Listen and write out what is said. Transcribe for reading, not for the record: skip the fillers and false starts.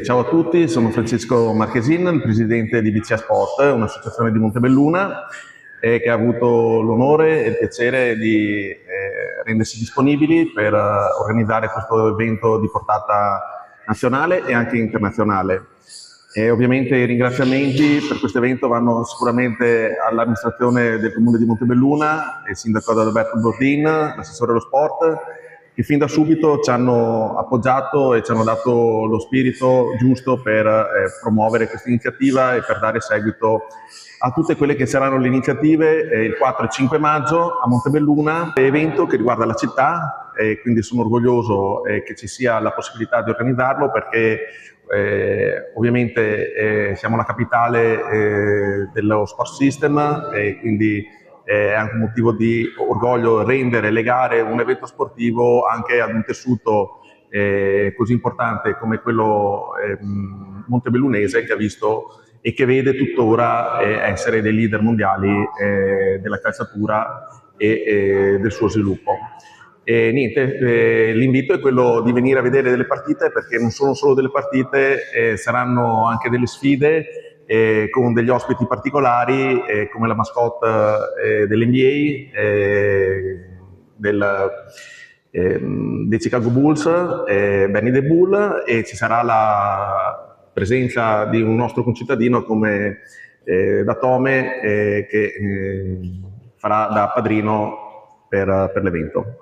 Ciao a tutti, sono Francesco Marchesin, il presidente di BCA Sport, un'associazione di Montebelluna che ha avuto l'onore e il piacere di rendersi disponibili per organizzare questo evento di portata nazionale e anche internazionale. Ovviamente i ringraziamenti per questo evento vanno sicuramente all'amministrazione del Comune di Montebelluna, il sindaco Adalberto Bordin, l'assessore allo sport, che fin da subito ci hanno appoggiato e ci hanno dato lo spirito giusto per promuovere questa iniziativa e per dare seguito a tutte quelle che saranno le iniziative il 4 e 5 maggio a Montebelluna, evento che riguarda la città e quindi sono orgoglioso che ci sia la possibilità di organizzarlo perché ovviamente siamo la capitale dello sport system e quindi è anche un motivo di orgoglio rendere, legare un evento sportivo anche ad un tessuto così importante come quello montebellunese che ha visto e che vede tuttora essere dei leader mondiali della calciatura e del suo sviluppo. L'invito è quello di venire a vedere delle partite perché non sono solo delle partite, saranno anche delle sfide con degli ospiti particolari come la mascotte dell'NBA, dei Chicago Bulls, Benny the Bull, e ci sarà la presenza di un nostro concittadino come Datome che farà da padrino per l'evento.